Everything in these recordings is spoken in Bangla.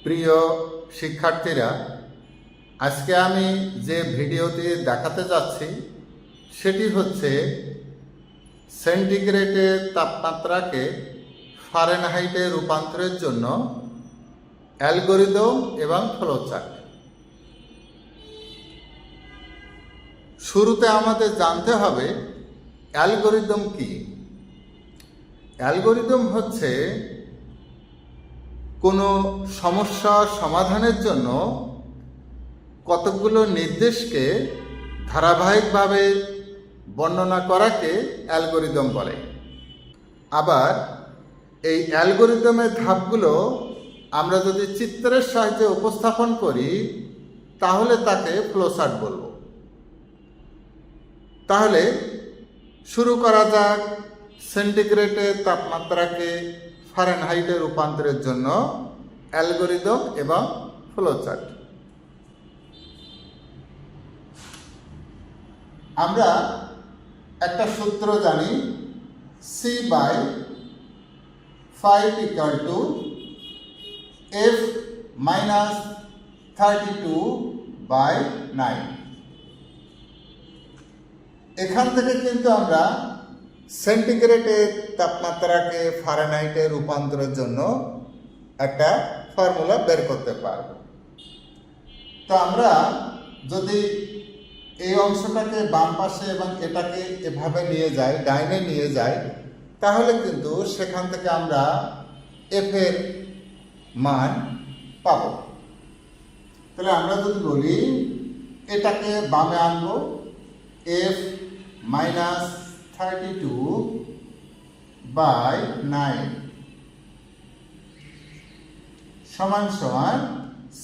প্রিয় শিক্ষার্থীরা, আজকে আমি যে ভিডিওটি দেখাতে যাচ্ছি সেটি হচ্ছে সেন্টিগ্রেডের তাপমাত্রাকে ফারেনহাইটে রূপান্তরের জন্য অ্যালগরিদম এবং ফ্লোচার্ট। শুরুতে আমাদের জানতে হবে অ্যালগরিদম কি। অ্যালগরিদম হচ্ছে কোনো সমস্যা সমাধানের জন্য কতগুলো নির্দেশকে ধারাবাহিকভাবে বর্ণনা করাকে অ্যালগরিদম বলে। আবার এই অ্যালগরিদমের ধাপগুলো আমরা যদি চিত্রের সাহায্যে উপস্থাপন করি তাহলে তাকে ফ্লোচার্ট বলবো। তাহলে শুরু করা যাক সেন্টিগ্রেডের তাপমাত্রাকে ফারেনহাইটে রূপান্তরের জন্য অ্যালগরিদম এবং ফ্লোচার্ট। আমরা একটা সূত্র জানি, C/5 = F-32/9। এখান থেকে কিন্তু আমরা সেন্টিগ্রেডের তাপমাত্রাকে ফারেনহাইটে রূপান্তরের জন্য একটা ফর্মুলা বের করতে পারব। তো আমরা যদি এই অংশটাকে বাম পাশে এবং এটাকে এভাবে নিয়ে যাই, ডাইনে নিয়ে যাই, তাহলে কিন্তু সেখান থেকে আমরা এফ এর মান পাব। তাহলে আমরা যদি বলি এটাকে বামে আনবো, F-32/9 সমান সমান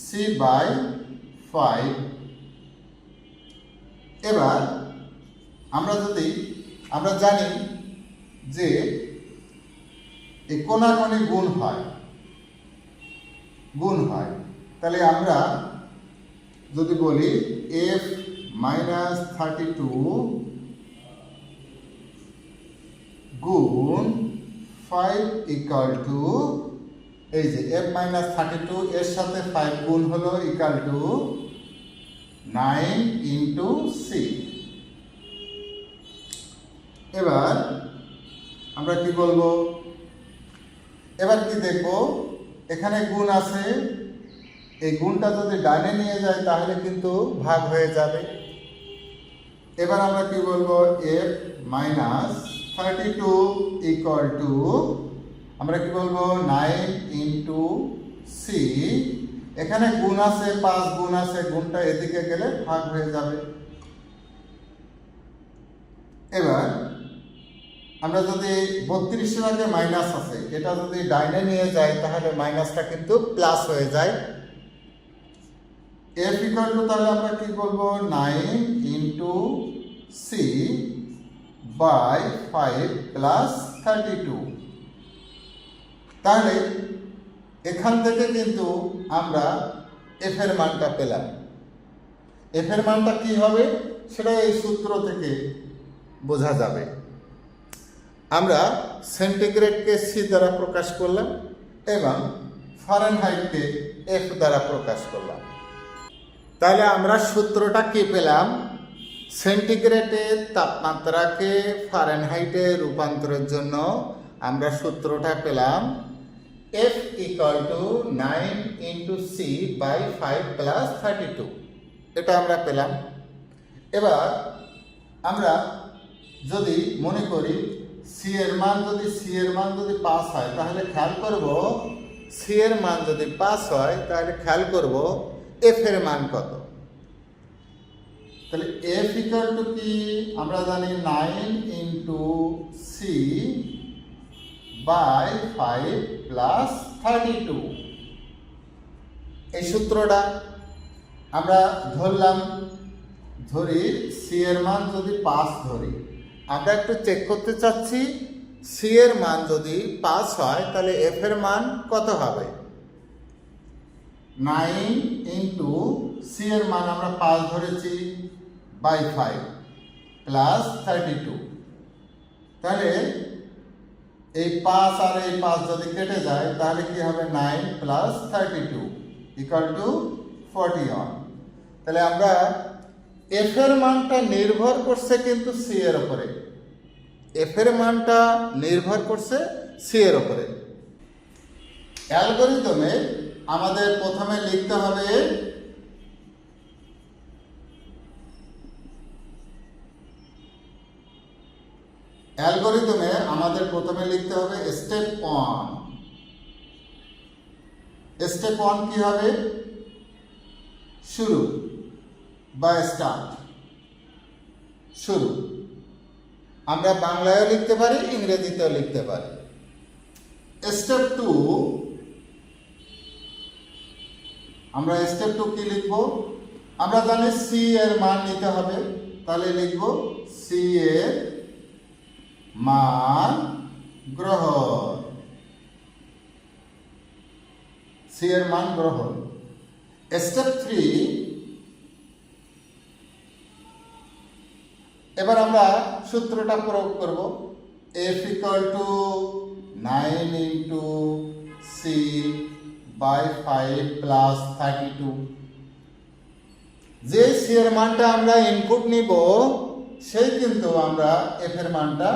C/5। এবার আমরা জানি যে এই কোণাকোণি গুণ হয়, তাহলে আমরা যদি বলি F-32 গুণ 5 = এই যে F-32 এর সাথে 5 গুণ হলো = 9 × C। এবার আমরা কি বলবো, এবার কি দেখব, এখানে গুণ আছে, এই গুণটা যদি ডানে নিয়ে যায় তাহলে কিন্তু ভাগ হয়ে যাবে। এবার আমরা কি বলবো, F-32 = আমরা কি বলবো 9 × C। এখানে গুণ আছে, 5 গুণ আছে, গুণটা এদিকে গেলে ভাগ হয়ে যাবে। এবার আমরা যদি 32 এর আগে মাইনাস আছে, এটা যদি ডাইনে নিয়ে যাই তাহলে মাইনাসটা কিন্তু প্লাস হয়ে যায়। F = তাহলে আমরা কি বলবো 9 × C/5 + 32। তাহলে এখান থেকে কিন্তু আমরা F এর মানটা পেলাম। F এর মানটা কি হবে সেটা এই সূত্র থেকে বোঝা যাবে। আমরা সেন্টিগ্রেডকে C দ্বারা প্রকাশ করলাম এবং ফারেনহাইটকে F দ্বারা প্রকাশ করলাম। তাহলে আমরা সূত্রটা কি পেলাম, সেন্টিগ্রেডের তাপমাত্রাকে ফারেনহাইটে রূপান্তরের জন্য আমরা সূত্রটা পেলাম F = 9 × C/5 + 32। এটা আমরা পেলাম। এবার আমরা যদি মনে করি C এর মান যদি 5 হয় তাহলে খেয়াল করব, C এর মান যদি 5 হয় তাহলে খেয়াল করব F এর মান কত। তাহলে F = কি আমরা জানি 9 × C/5 + 32। এই সূত্রটা আমরা ধরি C এর মান যদি 5 ধরি, আমরা একটু চেক করতে চাচ্ছি C এর মান যদি 5 হয় তাহলে F এর মান কত হবে। 9 × C এর মান আমরা 5 ধরেছি /5 + 32। তাহলে এই 5 আর এই 5 যদি কেটে যায় তাহলে কি হবে 9 + 32। Equal to 41। তাহলে আমরা এফ এর মানটা নির্ভর করছে কিন্তু সি এর উপরে, এফ এর মানটা নির্ভর করছে সি এর উপরে। অ্যালগরিদমে আমাদের প্রথমে লিখতে হবে স্টেপ 1। স্টেপ 1 কি হবে? শুরু বা স্টার্ট, শুরু। আমরা বাংলায়ও লিখতে পারি, ইংরেজিতেও লিখতে পারি। স্টেপ 2, আমরা স্টেপ 2 কি লিখব? আমরা জানি সি এর মান নিতে হবে, তাহলে লিখব সি এর মান গ্রহণ, সি এর মান গ্রহণ। স্টেপ 3, এবার আমরা সূত্রটা প্রয়োগ করব, f equal to 9 into C by 5 plus 32। যে সি এর মানটা আমরা ইনপুট নিব সেই কিন্তু আমরা এফ এর মানটা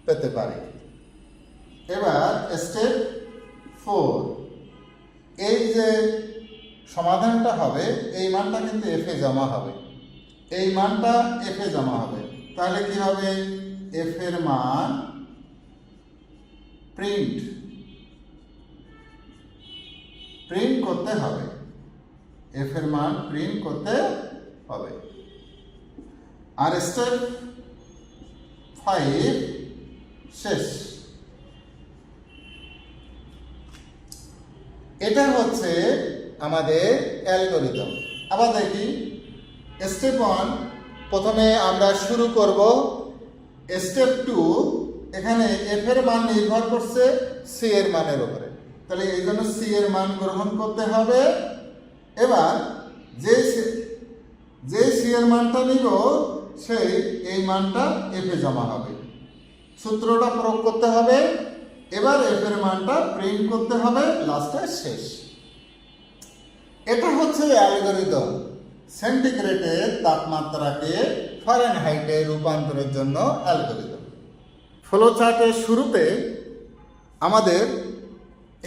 পেতে পারি। এবার স্টেপ 4, এই যে সমাধানটা হবে এই মানটা কিন্তু এফ এ জমা হবে, এই মানটা এফ এ জমা হবে। তাহলে কি হবে? এফ এর মান প্রিন্ট করতে হবে, এফ এর মান প্রিন্ট করতে হবে। আর স্টেপ 5 শেষ। এটা হচ্ছে আমাদের অ্যালগরিদম। আবার দেখি স্টেপ 1, প্রথমে আমরা শুরু করব। স্টেপ 2, এখানে এফ এর মান নির্ভর করছে সি এর মানের উপরে, তাহলে এই জন্য সি এর মান গ্রহণ করতে হবে। এবার যে সি এর মানটা নিব সেই এই মানটা এফ এ জমা হবে, সূত্রটা প্রয়োগ করতে হবে। এবার এফ এর মানটা প্রিন্ট করতে হবে, লাস্টে শেষ। এটা হচ্ছে অ্যালগরিদম সেন্টিগ্রেডের তাপমাত্রাকে ফারেনহাইটে রূপান্তরের জন্য অ্যালগরিদম। ফ্লো চার্টের শুরুতে আমাদের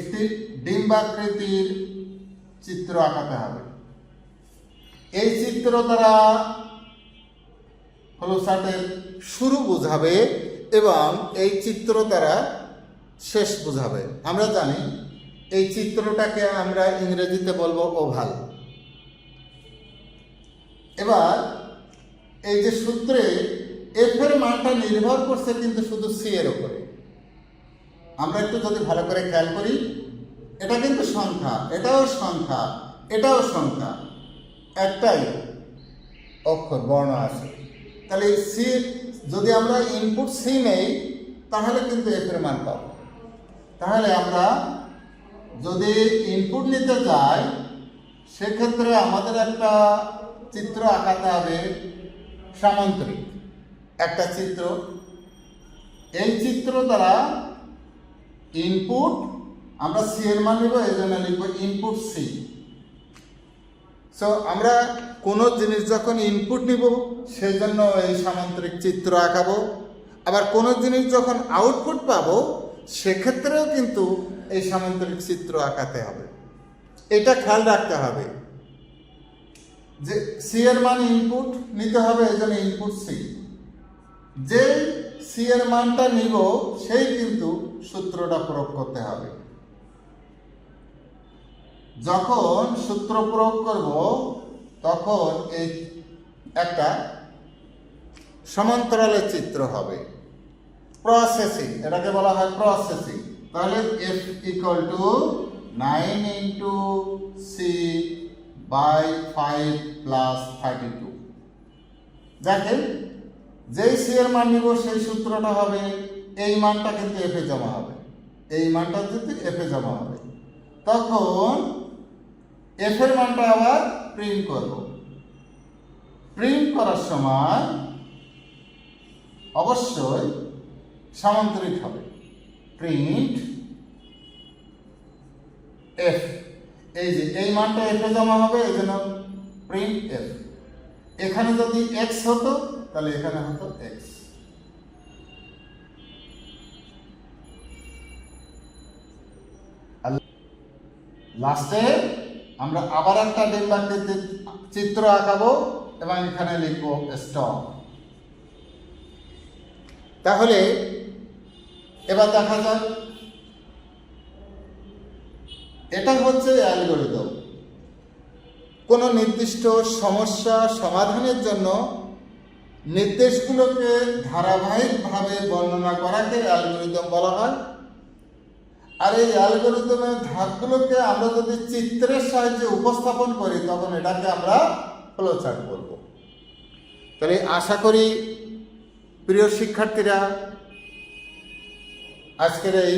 একটি ডিম্বাকৃতির চিত্র আঁকাতে হবে। এই চিত্র দ্বারা ফ্লো চার্টের শুরু বোঝাবে এবং এই চিত্র দ্বারা শেষ বোঝাবে। আমরা জানি এই চিত্রটাকে আমরা ইংরেজিতে বলবো ওভাল। এবার এই যে সূত্রে এফ এর মানটা নির্ভর করছে কিন্তু শুধু সি এর উপরে। আমরা একটু যদি ভালো করে খেয়াল করি, এটা কিন্তু সংখ্যা, এটাও সংখ্যা, এটাও সংখ্যা, একটাই অক্ষর বর্ণ আছে। তাহলে সি যদি আমরা ইনপুট সি নেই তাহলে কিন্তু এফ এর মান পাবো। তাহলে আমরা যদি ইনপুট নিতে যাই সেক্ষেত্রে আমাদের একটা চিত্র আঁকাতে হবে, সামান্তরিক একটা চিত্র। এই চিত্র দ্বারা ইনপুট আমরা সি এর মান নিব, এই জন্য লিখব ইনপুট সি। সো আমরা কোনো জিনিস যখন ইনপুট নিব সেই জন্য এই সামান্তরিক চিত্র আঁকাবো। আবার কোনো জিনিস যখন আউটপুট পাবো সেক্ষেত্রেও কিন্তু এই সামান্তরিক চিত্র আঁকাতে হবে। এটা খেয়াল রাখতে হবে যে সি এর মান ইনপুট নিতে হবে, এই জন্য ইনপুট সি। যে সি এর মানটা নিব সেই কিন্তু সূত্রটা প্রয়োগ করতে হবে। যখন সূত্র প্রয়োগ করব তখন এই একটা সমান্তরালের চিত্র হবে, প্রসেসিং, এটাকে বলা হয় প্রসেসিং। তাহলে F equal to 9 into C by 5 plus 32। দেখেন যেই সি এর মান নিব সেই সূত্রটা হবে, এই মানটা কিন্তু এফ এ জমা হবে, এই মানটা যদি এফ এ জমা হবে তখন এফ এর মানটা আবার প্রিন্ট করব। প্রিন্ট করার সময় অবশ্যই সামান্তরিক হবে, প্রিন্ট এফ। এই যে এই মানটা এফে জমা হবে, এই জন্য প্রিন্ট এফ। এখানে যদি এক্স হতো তাহলে এখানে হতো এক্স। লাস্টে আমরা আবার একটা ডিম্বাকৃতির চিত্র আঁকাবো এবং এখানে লিখবো স্টপ। তাহলে এবার দেখা যাক, এটা হচ্ছে অ্যালগরিদম। কোনো নির্দিষ্ট সমস্যা সমাধানের জন্য নির্দেশগুলোকে ধারাবাহিকভাবে বর্ণনা করাকে অ্যালগরিদম বলা হয়। আর এই অ্যালগরিদমের ধাপগুলোকে আমরা যদি চিত্রের সাহায্যে উপস্থাপন করি তখন এটাকে আমরা ফ্লোচার্ট বলবো। তাহলে আশা করি প্রিয় শিক্ষার্থীরা, আজকের এই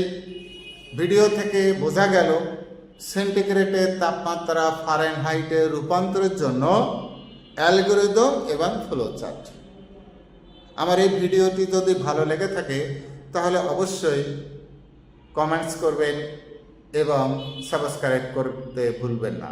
ভিডিও থেকে বোঝা গেল সেন্টিগ্রেডের তাপমাত্রা ফারেনহাইটে রূপান্তরের জন্য অ্যালগরিদম এবং ফ্লোচার্ট। আমার এই ভিডিওটি যদি ভালো লেগে থাকে তাহলে অবশ্যই কমেন্টস করবেন এবং সাবস্ক্রাইব করতে ভুলবেন না।